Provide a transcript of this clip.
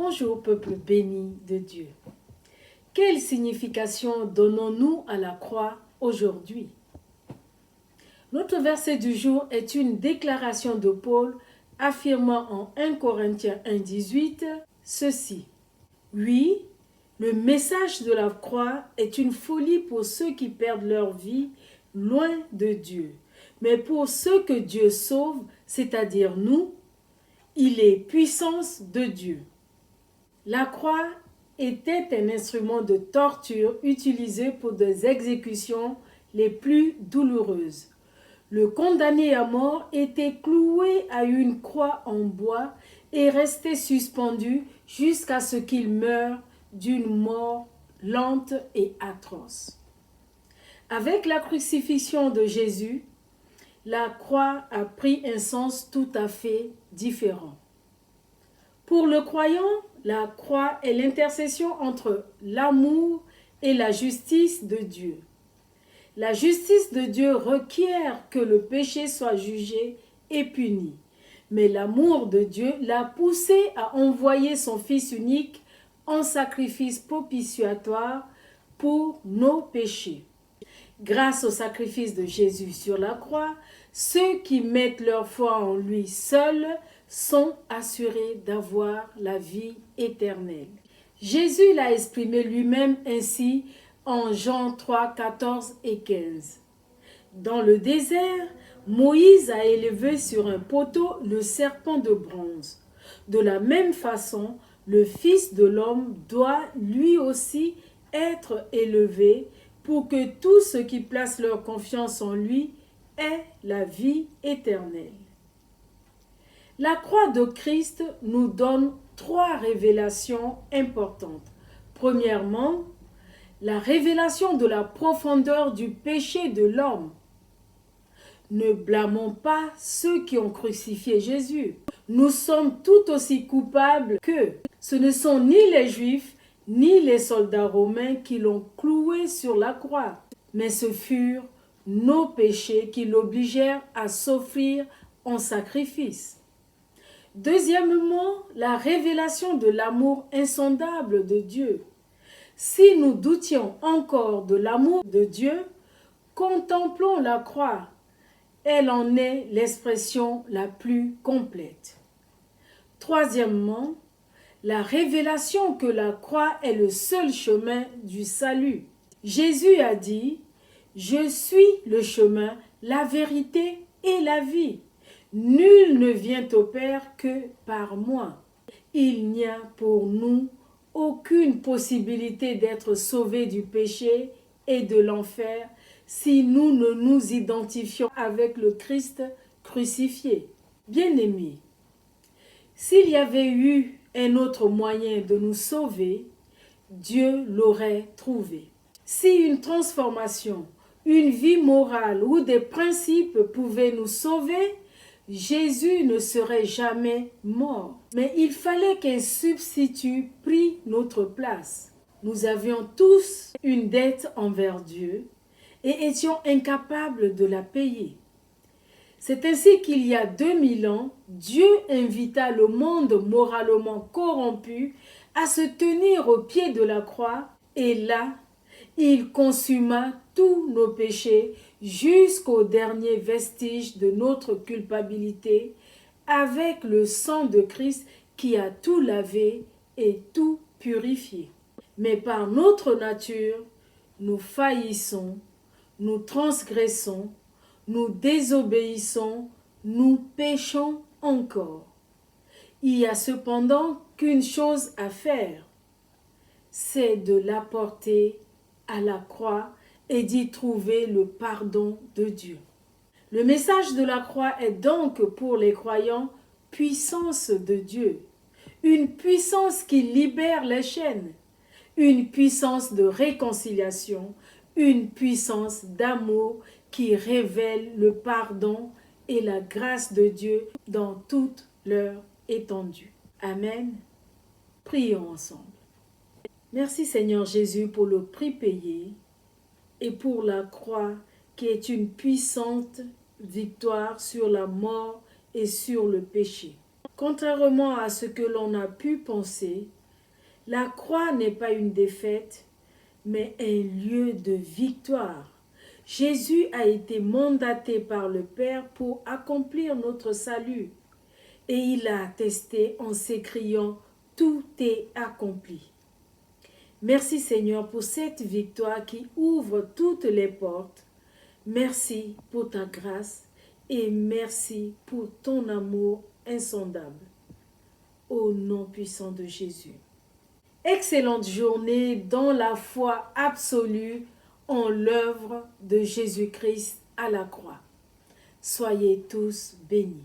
Bonjour peuple béni de Dieu. Quelle signification donnons-nous à la croix aujourd'hui? Notre verset du jour est une déclaration de Paul affirmant en 1 Corinthiens 1,18 ceci. Oui, le message de la croix est une folie pour ceux qui perdent leur vie loin de Dieu. Mais pour ceux que Dieu sauve, c'est-à-dire nous, il est puissance de Dieu. La croix était un instrument de torture utilisé pour des exécutions les plus douloureuses. Le condamné à mort était cloué à une croix en bois et restait suspendu jusqu'à ce qu'il meure d'une mort lente et atroce. Avec la crucifixion de Jésus, la croix a pris un sens tout à fait différent. Pour le croyant, la croix est l'intercession entre l'amour et la justice de Dieu. La justice de Dieu requiert que le péché soit jugé et puni. Mais l'amour de Dieu l'a poussé à envoyer son Fils unique en sacrifice propitiatoire pour nos péchés. Grâce au sacrifice de Jésus sur la croix, ceux qui mettent leur foi en lui seul sont assurés d'avoir la vie éternelle. Jésus l'a exprimé lui-même ainsi en Jean 3, 14 et 15. Dans le désert, Moïse a élevé sur un poteau le serpent de bronze. De la même façon, le Fils de l'homme doit lui aussi être élevé pour que tous ceux qui placent leur confiance en lui aient la vie éternelle. La croix de Christ nous donne 3 révélations importantes. Premièrement, la révélation de la profondeur du péché de l'homme. Ne blâmons pas ceux qui ont crucifié Jésus. Nous sommes tout aussi coupables qu'eux. Ce ne sont ni les Juifs ni les soldats romains qui l'ont cloué sur la croix, mais ce furent nos péchés qui l'obligèrent à s'offrir en sacrifice. Deuxièmement, la révélation de l'amour insondable de Dieu. Si nous doutions encore de l'amour de Dieu, contemplons la croix. Elle en est l'expression la plus complète. Troisièmement, la révélation que la croix est le seul chemin du salut. Jésus a dit « Je suis le chemin, la vérité et la vie. Nul ne vient au Père que par moi. » Il n'y a pour nous aucune possibilité d'être sauvés du péché et de l'enfer si nous ne nous identifions avec le Christ crucifié. Bien-aimés, s'il y avait eu un autre moyen de nous sauver, Dieu l'aurait trouvé. Si une transformation, une vie morale ou des principes pouvaient nous sauver, Jésus ne serait jamais mort. Mais il fallait qu'un substitut prît notre place. Nous avions tous une dette envers Dieu et étions incapables de la payer. C'est ainsi qu'il y a 2000 ans, Dieu invita le monde moralement corrompu à se tenir au pied de la croix et là, il consuma tous nos péchés jusqu'au dernier vestige de notre culpabilité avec le sang de Christ qui a tout lavé et tout purifié. Mais par notre nature, nous faillissons, nous transgressons, nous désobéissons, nous péchons encore. Il y a cependant qu'une chose à faire, c'est de l'apporter à la croix et d'y trouver le pardon de Dieu. Le message de la croix est donc pour les croyants puissance de Dieu, une puissance qui libère les chaînes, une puissance de réconciliation, une puissance d'amour qui révèle le pardon et la grâce de Dieu dans toute leur étendue. Amen. Prions ensemble. Merci Seigneur Jésus pour le prix payé et pour la croix qui est une puissante victoire sur la mort et sur le péché. Contrairement à ce que l'on a pu penser, la croix n'est pas une défaite, mais un lieu de victoire. Jésus a été mandaté par le Père pour accomplir notre salut. Et il a attesté en s'écriant « Tout est accompli ». Merci Seigneur pour cette victoire qui ouvre toutes les portes. Merci pour ta grâce et merci pour ton amour insondable. Au nom puissant de Jésus. Excellente journée dans la foi absolue en l'œuvre de Jésus-Christ à la croix. Soyez tous bénis.